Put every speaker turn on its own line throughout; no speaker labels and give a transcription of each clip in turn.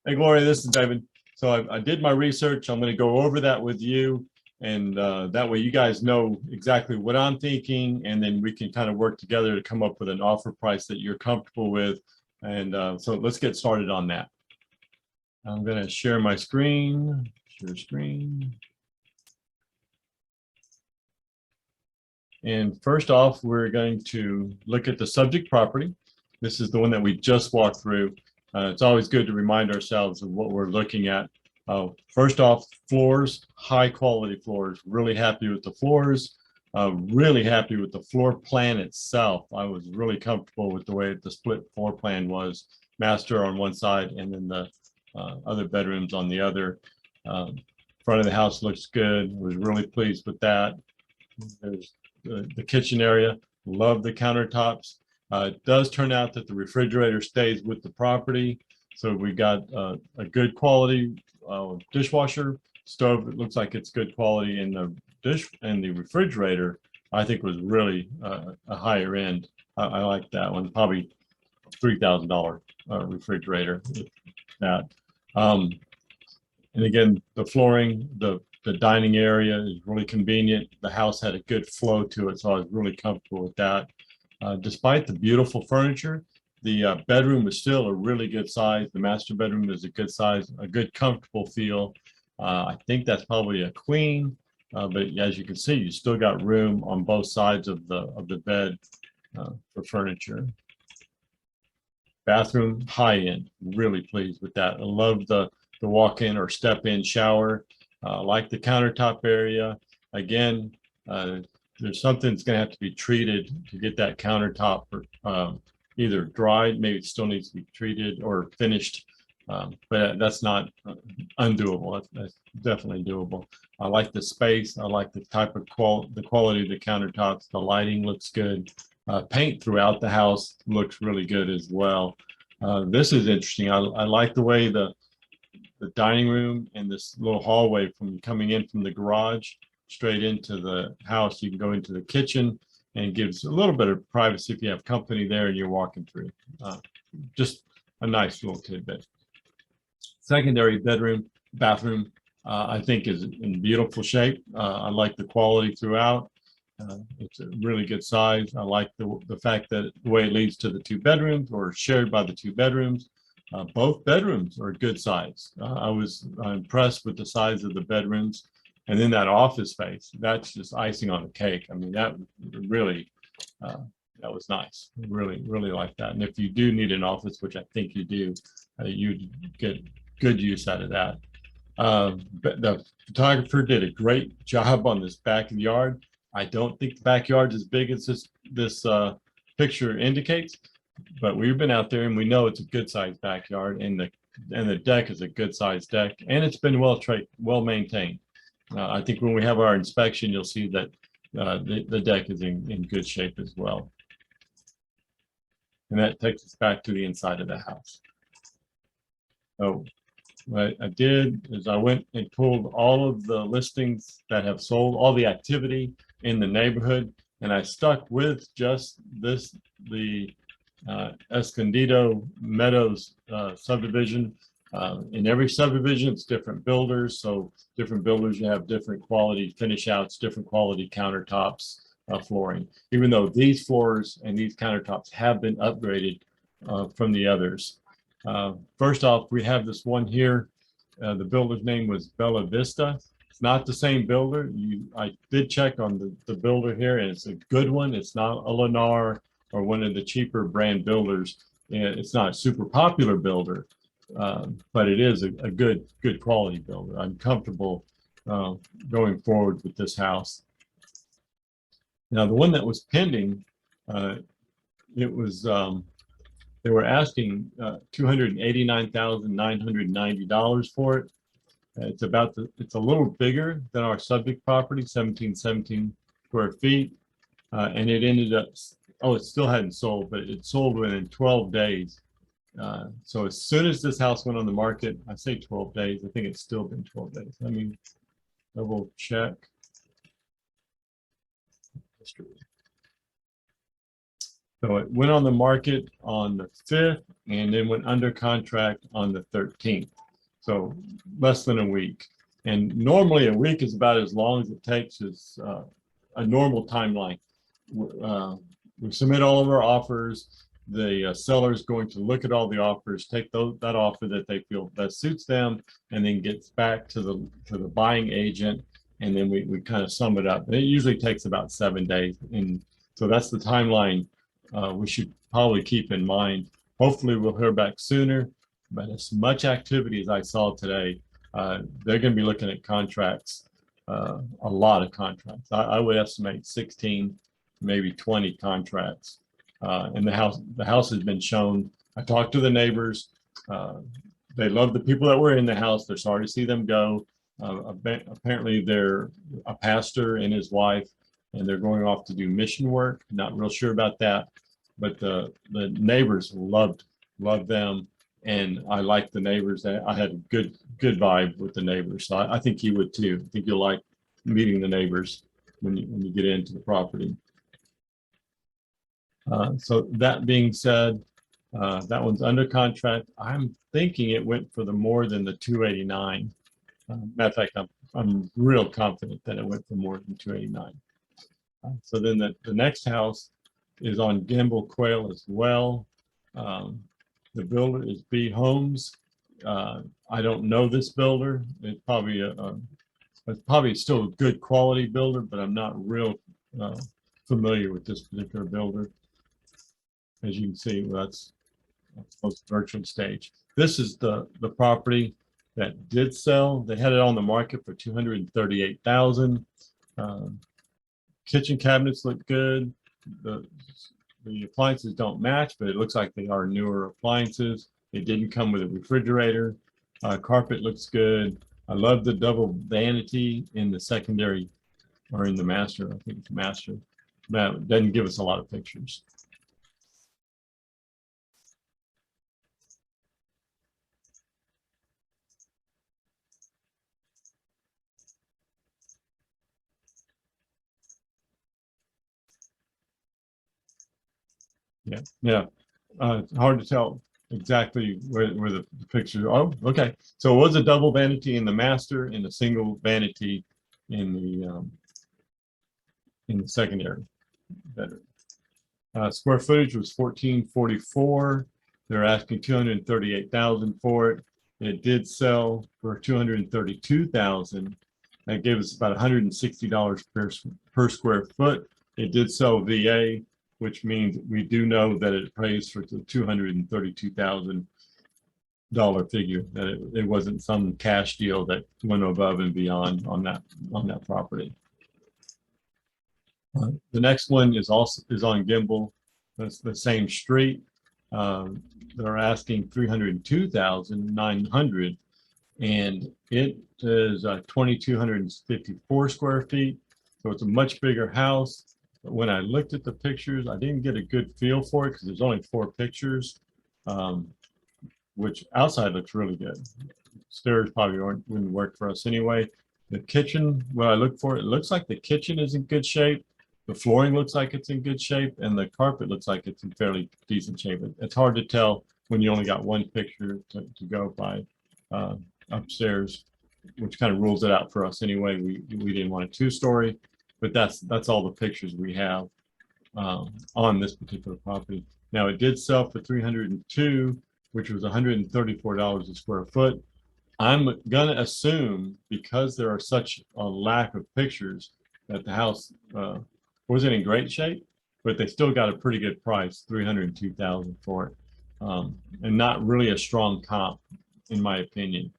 Hey, Gloria, this is David. So I did my research. I'm going to go over that with you. And that way you guys know exactly what I'm thinking. And then we can kind of work together to come up with an offer price that you're comfortable with. And so let's get started on that. I'm going to share my screen. Share screen. And first off, we're going to look at the subject property. This is the one that we just walked through. It's always good to remind ourselves of what we're looking at. First off, floors, high quality floors. Really happy with the floors. Really happy with the floor plan itself. I was really comfortable with the way the split floor plan was. Master on one side and then the other bedrooms on the other. Front of the house looks good. Was really pleased with that. There's the kitchen area. Love the countertops. It does turn out that the refrigerator stays with the property. So we got a good quality dishwasher stove. It looks like it's good quality, and the dish and the refrigerator I think was really a higher end. I like that one. Probably $3,000 refrigerator. That and again, the flooring, the dining area is really convenient. The house had a good flow to it, so I was really comfortable with that. Despite the beautiful furniture, the bedroom was still a really good size. The master bedroom is a good size, a good comfortable feel. I think that's probably a queen, but as you can see, you still got room on both sides of the bed for furniture. Bathroom, high end, really pleased with that. I love the walk-in or step-in shower. Like the countertop area. Again, there's something that's going to have to be treated to get that countertop either dried, maybe it still needs to be treated, or finished, but that's not undoable. That's definitely doable. I like the space. I like the type of the quality of the countertops. The lighting looks good. Paint throughout the house looks really good as well. This is interesting. I like the way the dining room and this little hallway from coming in from the garage straight into the house. You can go into the kitchen, and it gives a little bit of privacy if you have company there and you're walking through. Just a nice little tidbit. Secondary bathroom, I think is in beautiful shape. I like the quality throughout. It's a really good size. I like the fact that the way it leads to the two bedrooms or shared by the two bedrooms. Both bedrooms are good size. I was impressed with the size of the bedrooms, and then that office space. That's just icing on the cake. I mean, that really, that was nice. Really, really like that. And if you do need an office, which I think you do, you'd get good use out of that. But the photographer did a great job on this backyard. I don't think the backyard is as big as this picture indicates. But we've been out there and we know it's a good sized backyard, and the deck is a good sized deck, and it's been well maintained. I think when we have our inspection, you'll see that the deck is in good shape as well. And that takes us back to the inside of the house. So what I did is I went and pulled all of the listings that have sold, all the activity in the neighborhood, and I stuck with just the Escondido Meadows subdivision. In every subdivision, it's different builders. So different builders, you have different quality finish outs, different quality countertops, flooring. Even though these floors and these countertops have been upgraded from the others. First off, we have this one here. The builder's name was Bella Vista. It's not the same builder. I did check on the builder here, and it's a good one. It's not a Lennar or one of the cheaper brand builders. It's not a super popular builder, but it is a good quality builder. I'm comfortable going forward with this house. Now, the one that was pending, it was they were asking $289,990 for it. It's a little bigger than our subject property, 1717 square feet, and it ended up. Oh, it still hadn't sold, but it sold within 12 days. So as soon as this house went on the market, I say 12 days, I think it's still been 12 days. Let me double check. So it went on the market on the 5th and then went under contract on the 13th. So less than a week. And normally a week is about as long as it takes as a normal timeline. We submit all of our offers. The seller is going to look at all the offers, take that offer that they feel best suits them, and then gets back to the buying agent, and then we kind of sum it up. And it usually takes about 7 days, and so that's the timeline we should probably keep in mind. Hopefully we'll hear back sooner, but as much activity as I saw today, they're going to be looking at contracts, a lot of contracts. I would estimate 16, maybe 20 contracts. And the house has been shown. I talked to the neighbors. They love the people that were in the house. They're sorry to see them go. Apparently they're a pastor and his wife, and they're going off to do mission work. Not real sure about that, but the neighbors loved them, and I liked the neighbors. I had a good vibe with the neighbors, so I think you would too. I think you'll like meeting the neighbors when you get into the property. So that being said, that one's under contract. I'm thinking it went for more than the 289. Matter of fact, I'm real confident that it went for more than 289. So then the next house is on Gambels Quail as well. The builder is B Homes. I don't know this builder. It's probably still a good quality builder, but I'm not real familiar with this particular builder. As you can see, that's most virtual stage. This is the property that did sell. They had it on the market for $238,000. Kitchen cabinets look good. The appliances don't match, but it looks like they are newer appliances. It didn't come with a refrigerator. Carpet looks good. I love the double vanity in the secondary, or in the master. I think it's master. But it doesn't give us a lot of pictures. Yeah. It's hard to tell exactly where the picture. Oh, okay. So it was a double vanity in the master and a single vanity in the secondary bedroom. Square footage was 1444. They're asking 238,000 for it. It did sell for 232,000. That gave us about $160 per square foot. It did sell VA, which means we do know that it pays for the $232,000 figure, that it wasn't some cash deal that went above and beyond on that property. The next one is on Gambels. That's the same street. They're asking 302,900, and it is 2,254 square feet. So it's a much bigger house. But when I looked at the pictures, I didn't get a good feel for it because there's only 4 pictures, which outside looks really good. Stairs probably wouldn't work for us anyway. The kitchen, what I look for, it looks like the kitchen is in good shape. The flooring looks like it's in good shape, and the carpet looks like it's in fairly decent shape. It's hard to tell when you only got one picture to go by upstairs, which kind of rules it out for us anyway. We didn't want a 2-story, but that's all the pictures we have on this particular property. Now it did sell for 302, which was $134 a square foot. I'm gonna assume, because there are such a lack of pictures, that the house wasn't in great shape, but they still got a pretty good price, $302,000 for it, and not really a strong comp, in my opinion.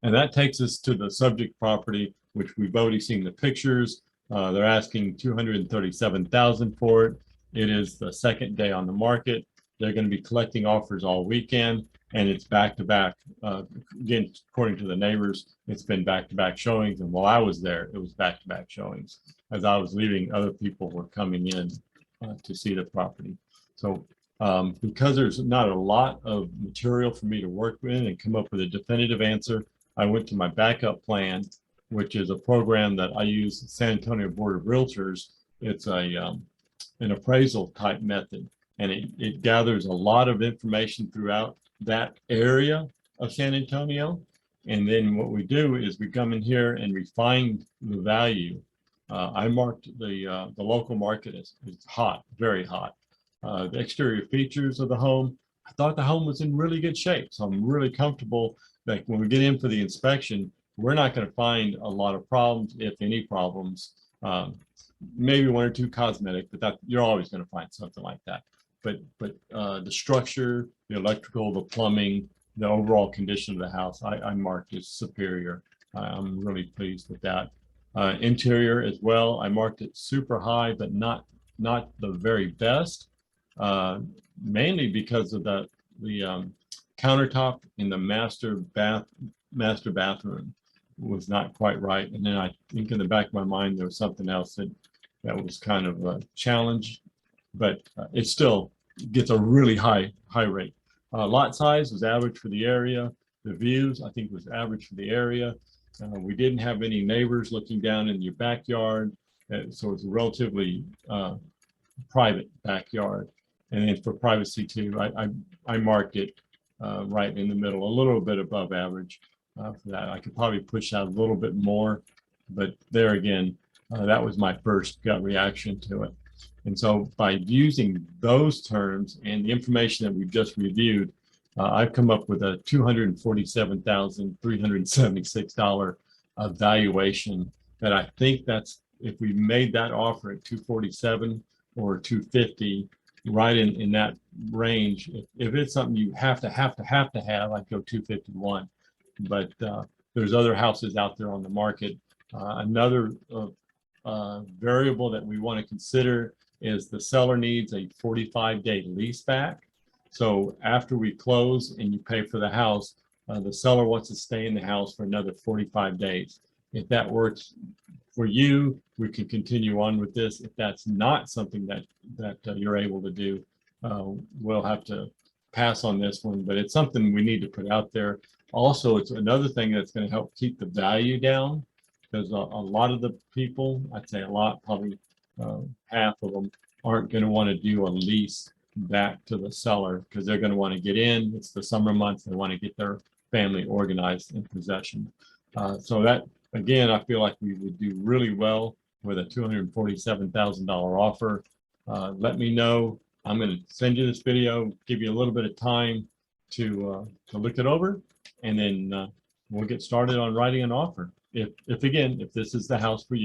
And that takes us to the subject property, which we've already seen the pictures. They're asking $237,000 for it. It is the second day on the market. They're going to be collecting offers all weekend, and it's back-to-back. Again, according to the neighbors, it's been back-to-back showings, and while I was there, it was back-to-back showings. As I was leaving, other people were coming in to see the property. So because there's not a lot of material for me to work with and come up with a definitive answer, I went to my backup plan, which is a program that I use, San Antonio Board of Realtors. It's an appraisal type method, and it gathers a lot of information throughout that area of San Antonio. And then what we do is we come in here and refine the value. I marked the local market as hot, very hot. The exterior features of the home, I thought the home was in really good shape. So I'm really comfortable that when we get in for the inspection, we're not going to find a lot of problems, if any problems. Maybe one or two cosmetic, but that you're always going to find something like that. But the structure, the electrical, the plumbing, the overall condition of the house, I marked as superior. I'm really pleased with that. Interior as well, I marked it super high, but not the very best, mainly because of the countertop in the master bathroom was not quite right. And then I think in the back of my mind there was something else that was kind of a challenge, but it still gets a really high rate. Lot size was average for the area. The views, I think, was average for the area. We didn't have any neighbors looking down in your backyard, so it's a relatively private backyard. And then for privacy too, I marked it right in the middle, a little bit above average for that. I could probably push out a little bit more, but there again, that was my first gut reaction to it. And so by using those terms and the information that we've just reviewed, I've come up with a $247,376 valuation that I think that's, if we made that offer at 247 or 250, right in that range, if it's something you have to have, I'd go 251. But there's other houses out there on the market. Another variable that we want to consider is the seller needs a 45-day lease back. So after we close and you pay for the house, the seller wants to stay in the house for another 45 days. If that works for you, we can continue on with this. If that's not something that you're able to do, we'll have to pass on this one, but it's something we need to put out there. Also, it's another thing that's going to help keep the value down, because a lot of the people, I'd say a lot, probably half of them, aren't going to want to do a lease back to the seller because they're going to want to get in. It's the summer months. They want to get their family organized in possession. So that, again, I feel like we would do really well with a $247,000 offer. Let me know. I'm going to send you this video, give you a little bit of time to look it over, and then we'll get started on writing an offer. If again, if this is the house for you.